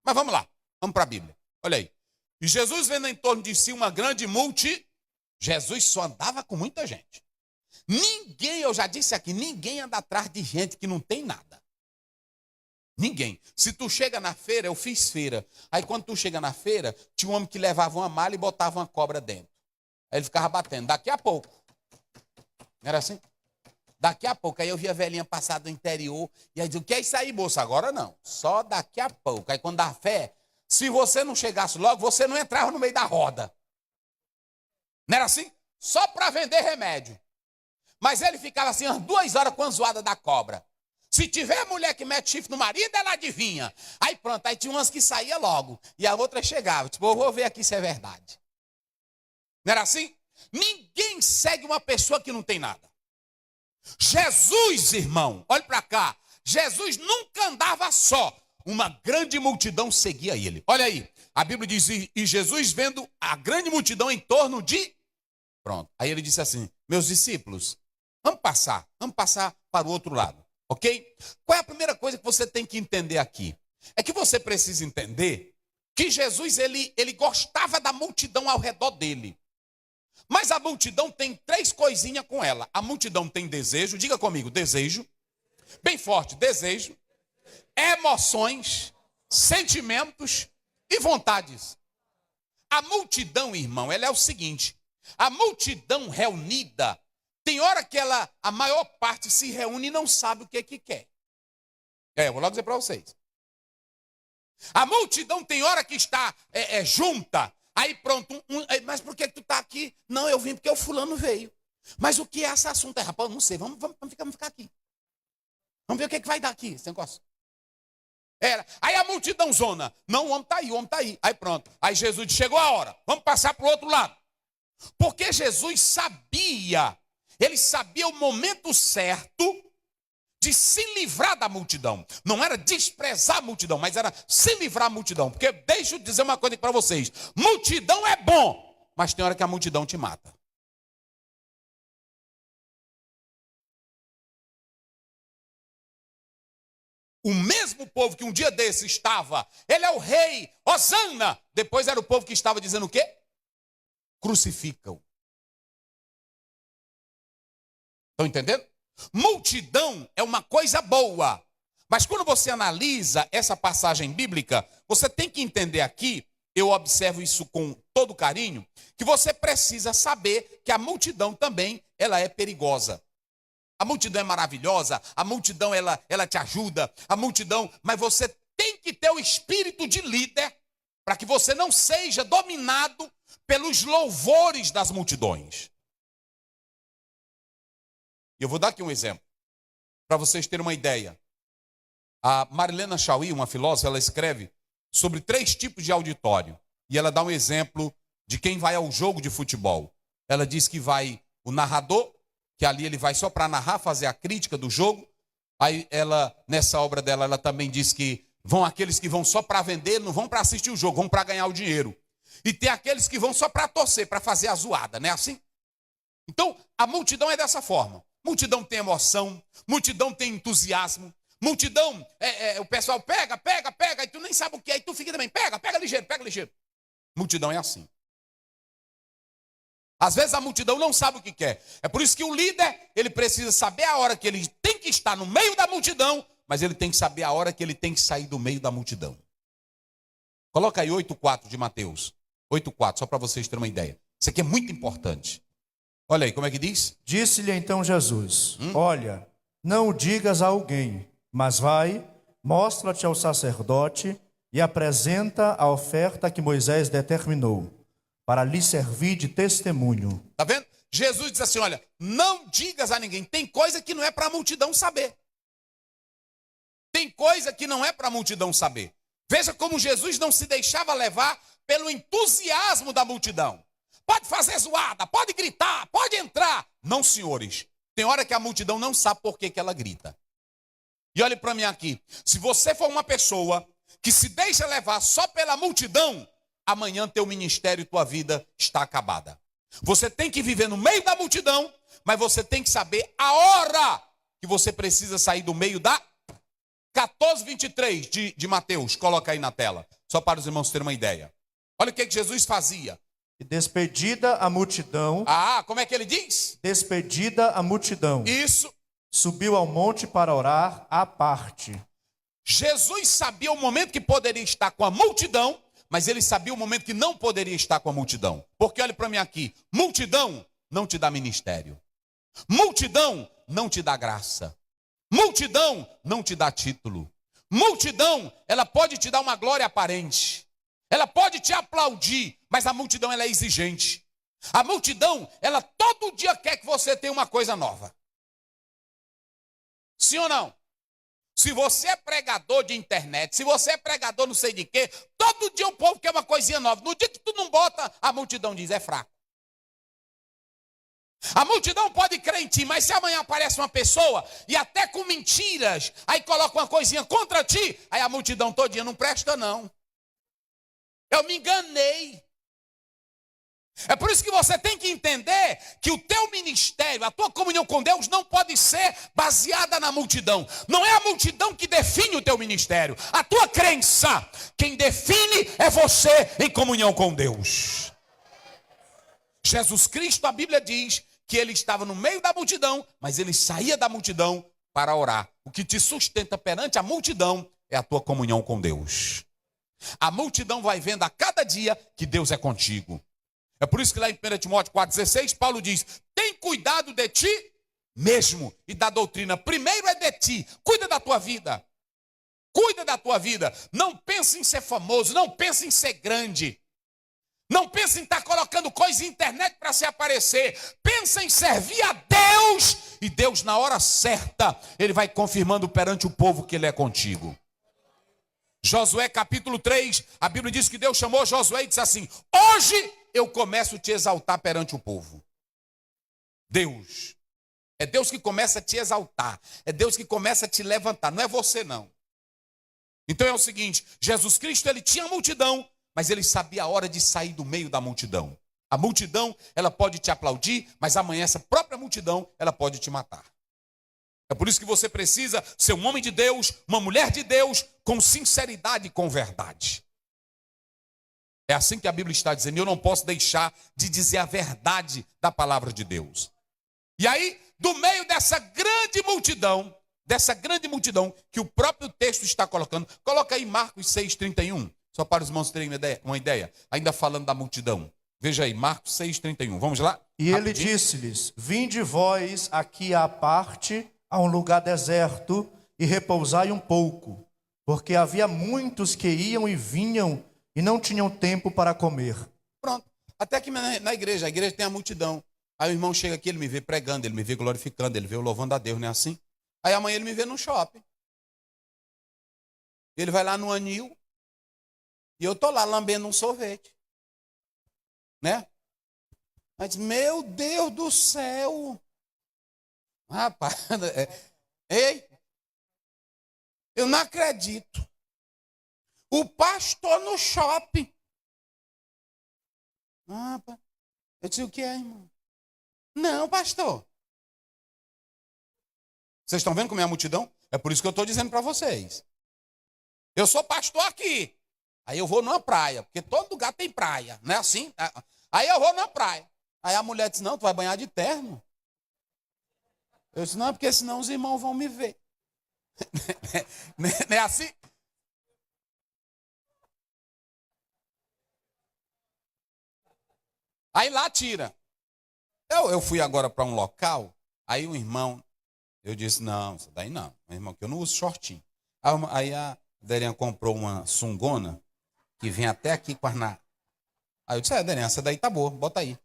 Mas vamos lá, vamos para a Bíblia. Olha aí. E Jesus vendo em torno de si uma grande multidão, Jesus só andava com muita gente. Ninguém, eu já disse aqui, ninguém anda atrás de gente que não tem nada. Ninguém. Se tu chega na feira, eu fiz feira. Aí quando tu chega na feira, tinha um homem que levava uma mala e botava uma cobra dentro. Aí ele ficava batendo. Daqui a pouco. Não era assim? Daqui a pouco. Aí eu vi a velhinha passar do interior. E aí dizia, o que é isso aí, moça? Agora não. Só daqui a pouco. Aí quando dá fé, se você não chegasse logo, você não entrava no meio da roda. Não era assim? Só para vender remédio. Mas ele ficava assim umas 2 horas com a zoada da cobra. Se tiver mulher que mete chifre no marido, ela adivinha. Aí pronto, aí tinha umas que saía logo. E a outra chegava. Tipo, eu vou ver aqui se é verdade. Não era assim? Ninguém segue uma pessoa que não tem nada. Jesus, irmão, olha para cá. Jesus nunca andava só. Uma grande multidão seguia ele. Olha aí, a Bíblia diz, e Jesus vendo a grande multidão em torno de... Pronto, aí ele disse assim, meus discípulos, vamos passar para o outro lado, ok? Qual é a primeira coisa que você tem que entender aqui? É que você precisa entender que Jesus, ele gostava da multidão ao redor dele. Mas a multidão tem 3 coisinhas com ela. A multidão tem desejo, diga comigo, desejo, bem forte, desejo, emoções, sentimentos e vontades. A multidão, irmão, ela é o seguinte, a multidão reunida, tem hora que a maior parte se reúne e não sabe o que quer. Eu vou logo dizer para vocês. A multidão tem hora que está junta, aí pronto, mas por que tu está aqui? Não, eu vim porque o fulano veio. Mas o que é esse assunto? Rapaz, não sei, vamos ficar aqui. Vamos ver o que vai dar aqui, esse negócio. Aí a multidão zona, não, o homem está aí. Aí pronto, aí Jesus disse, chegou a hora, vamos passar para o outro lado. Porque Jesus sabia, ele sabia o momento certo de se livrar da multidão. Não era desprezar a multidão, mas era se livrar da multidão. Porque deixa eu dizer uma coisa para vocês, multidão é bom, mas tem hora que a multidão te mata. O mesmo povo que um dia desse estava, ele é o rei, Hosana, depois era o povo que estava dizendo o quê? Crucificam. Estão entendendo? Multidão é uma coisa boa. Mas quando você analisa essa passagem bíblica, você tem que entender aqui, eu observo isso com todo carinho, que você precisa saber que a multidão também, ela é perigosa. A multidão é maravilhosa, a multidão ela te ajuda, a multidão, mas você tem que ter o espírito de líder para que você não seja dominado pelos louvores das multidões. Eu vou dar aqui um exemplo, para vocês terem uma ideia. A Marilena Chauí, uma filósofa, ela escreve sobre 3 tipos de auditório. E ela dá um exemplo de quem vai ao jogo de futebol. Ela diz que vai o narrador, que ali ele vai só para narrar, fazer a crítica do jogo. Aí ela, nessa obra dela, ela também diz que vão aqueles que vão só para vender, não vão para assistir o jogo, vão para ganhar o dinheiro. E tem aqueles que vão só para torcer, para fazer a zoada, não é assim? Então, a multidão é dessa forma. Multidão tem emoção, multidão tem entusiasmo, multidão, o pessoal pega, e tu nem sabe o que é, e tu fica também, pega ligeiro. Multidão é assim. Às vezes a multidão não sabe o que quer. É por isso que o líder, ele precisa saber a hora que ele tem que estar no meio da multidão, mas ele tem que saber a hora que ele tem que sair do meio da multidão. Coloca aí 8:4 de Mateus. 8:4, só para vocês terem uma ideia. Isso aqui é muito importante. Olha aí, como é que diz? Disse-lhe então Jesus, olha, não o digas a alguém, mas vai, mostra-te ao sacerdote e apresenta a oferta que Moisés determinou, para lhe servir de testemunho. Tá vendo? Jesus diz assim, olha, não digas a ninguém. Tem coisa que não é para a multidão saber. Tem coisa que não é para a multidão saber. Veja como Jesus não se deixava levar pelo entusiasmo da multidão. Pode fazer zoada, pode gritar, pode entrar. Não, senhores. Tem hora que a multidão não sabe por que ela grita. E olhe para mim aqui. Se você for uma pessoa que se deixa levar só pela multidão, amanhã teu ministério e tua vida está acabada. Você tem que viver no meio da multidão, mas você tem que saber a hora que você precisa sair do meio da... 14:23 de Mateus, coloca aí na tela. Só para os irmãos terem uma ideia. Olha o que Jesus fazia. E despedida a multidão, Como é que ele diz? despedida a multidão, Isso. subiu ao monte para orar à parte. Jesus sabia o momento que poderia estar com a multidão, mas ele sabia o momento que não poderia estar com a multidão. Porque olhe para mim aqui, multidão não te dá ministério. Multidão não te dá graça. Multidão não te dá título. Multidão, ela pode te dar uma glória aparente. Ela pode te aplaudir, mas a multidão ela é exigente. A multidão, ela todo dia quer que você tenha uma coisa nova. Sim ou não? Se você é pregador de internet, se você é pregador não sei de quê, todo dia o povo quer uma coisinha nova. No dia que tu não bota, a multidão diz, é fraco. A multidão pode crer em ti, mas se amanhã aparece uma pessoa e até com mentiras, aí coloca uma coisinha contra ti, aí a multidão todinha não presta não. Eu me enganei. É por isso que você tem que entender que o teu ministério, a tua comunhão com Deus não pode ser baseada na multidão. Não é a multidão que define o teu ministério. A tua crença, quem define é você em comunhão com Deus. Jesus Cristo, a Bíblia diz que ele estava no meio da multidão, mas ele saía da multidão para orar. O que te sustenta perante a multidão é a tua comunhão com Deus. A multidão vai vendo a cada dia que Deus é contigo. É por isso que lá em 1 Timóteo 4,16, Paulo diz, tem cuidado de ti mesmo e da doutrina. Primeiro é de ti, cuida da tua vida. Cuida da tua vida. Não pense em ser famoso, não pense em ser grande. Não pense em estar colocando coisa na internet para se aparecer. Pensa em servir a Deus. E Deus, na hora certa, Ele vai confirmando perante o povo que Ele é contigo. Josué capítulo 3, a Bíblia diz que Deus chamou Josué e disse assim, hoje eu começo a te exaltar perante o povo. Deus. É Deus que começa a te exaltar. É Deus que começa a te levantar. Não é você não. Então é o seguinte, Jesus Cristo, ele tinha multidão, mas ele sabia a hora de sair do meio da multidão. A multidão, ela pode te aplaudir, mas amanhã essa própria multidão, ela pode te matar. É por isso que você precisa ser um homem de Deus, uma mulher de Deus, com sinceridade e com verdade. É assim que a Bíblia está dizendo, eu não posso deixar de dizer a verdade da palavra de Deus. E aí, do meio dessa grande multidão que o próprio texto está colocando, coloca aí Marcos 6,31, só para os irmãos terem uma ideia, ainda falando da multidão. Veja aí, Marcos 6,31, vamos lá? E ele disse-lhes, vinde vós aqui à parte, a um lugar deserto, e repousai um pouco, porque havia muitos que iam e vinham, e não tinham tempo para comer. Pronto, até que na igreja, a igreja tem a multidão. Aí o irmão chega aqui, ele me vê pregando, ele me vê glorificando, ele vê eu louvando a Deus, não é assim? Aí amanhã ele me vê no shopping. Ele vai lá no Anil, e eu tô lá lambendo um sorvete. Né? Mas, meu Deus do céu! Rapaz, ei, eu não acredito. O pastor no shopping. Rapaz, eu disse, o que é, irmão? Não, pastor. Vocês estão vendo como é a multidão? É por isso que eu estou dizendo para vocês. Eu sou pastor aqui. Aí eu vou numa praia, porque todo lugar tem praia, não é assim? Aí eu vou na praia. Aí a mulher disse, não, tu vai banhar de terno. Eu disse, não, porque senão os irmãos vão me ver. Não é assim? Aí lá tira. Eu fui agora para um local, aí um irmão, eu disse, não, isso daí não. Um irmão, que eu não uso shortinho. Aí a Derinha comprou uma sungona, que vem até aqui com a... Aí eu disse, Derinha, essa daí tá boa, bota aí.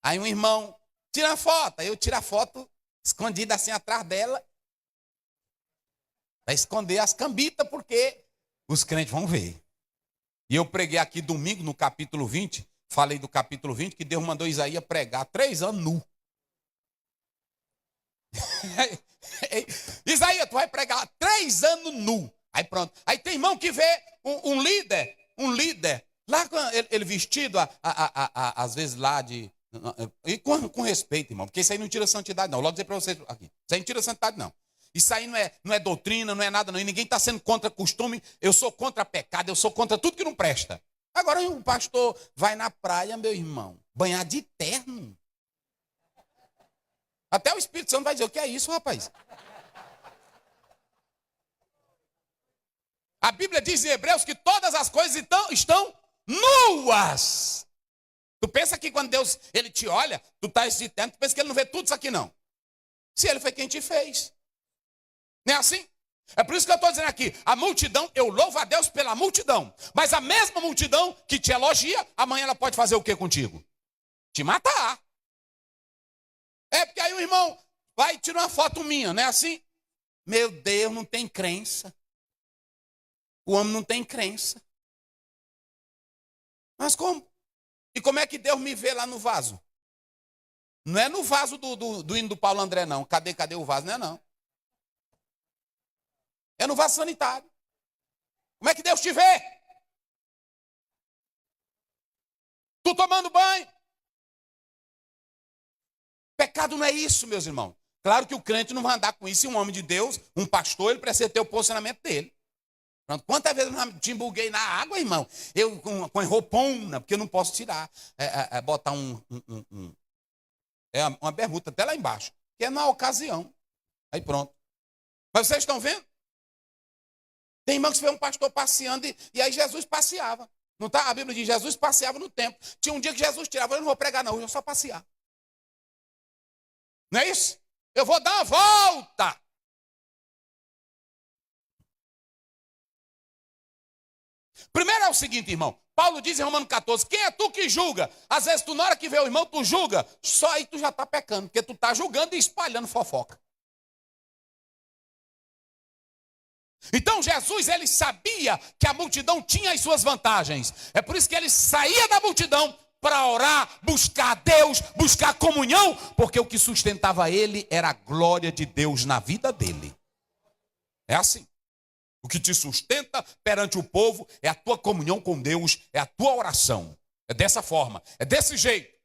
Aí um irmão, tira a foto. Aí eu tiro a foto, escondida assim atrás dela, para esconder as cambitas, porque os crentes vão ver. E eu preguei aqui domingo no capítulo 20, falei do capítulo 20, que Deus mandou Isaías pregar 3 anos nu. Isaías, tu vai pregar 3 anos nu. Aí pronto. Aí tem irmão que vê um líder, lá com ele vestido, às vezes lá de... E com respeito, irmão, porque isso aí não tira santidade, não. Logo dizer para vocês aqui, isso aí não tira santidade, não. Isso aí não é doutrina, não é nada não. E ninguém está sendo contra costume. Eu sou contra pecado, eu sou contra tudo que não presta. Agora o pastor vai na praia, meu irmão, banhar de terno. Até o Espírito Santo vai dizer, o que é isso, rapaz? A Bíblia diz em Hebreus que todas as coisas estão nuas. Tu pensa que quando Deus ele te olha, tu está de terno, tu pensa que ele não vê tudo isso aqui não. Se ele foi quem te fez. Não é assim? É por isso que eu estou dizendo aqui, a multidão, eu louvo a Deus pela multidão. Mas a mesma multidão que te elogia, amanhã ela pode fazer o que contigo? Te matar. É porque aí o irmão vai e tira uma foto minha, não é assim? Meu Deus, não tem crença. O homem não tem crença. Mas como? E como é que Deus me vê lá no vaso? Não é no vaso do hino do Paulo André, não. Cadê o vaso? Não é não. É no vaso sanitário. Como é que Deus te vê? Tu tomando banho. Pecado não é isso, meus irmãos. Claro que o crente não vai andar com isso. E um homem de Deus, um pastor, ele precisa ter o posicionamento dele. Pronto. Quantas vezes eu te embuguei na água, irmão? Eu com roupona, porque eu não posso tirar. Botar uma bermuda até lá embaixo. Que é na ocasião. Aí pronto. Mas vocês estão vendo? Tem irmão que vê um pastor passeando e aí Jesus passeava. Não tá? A Bíblia diz Jesus passeava no templo. Tinha um dia que Jesus tirava, eu não vou pregar não, eu vou só passear. Não é isso? Eu vou dar uma volta. Primeiro é o seguinte, irmão. Paulo diz em Romanos 14, quem é tu que julga? Às vezes tu na hora que vê o irmão, tu julga. Só aí tu já está pecando, porque tu está julgando e espalhando fofoca. Então Jesus, ele sabia que a multidão tinha as suas vantagens. É por isso que ele saía da multidão para orar, buscar a Deus, buscar comunhão, porque o que sustentava ele era a glória de Deus na vida dele. É assim. O que te sustenta perante o povo é a tua comunhão com Deus, é a tua oração. É dessa forma, é desse jeito.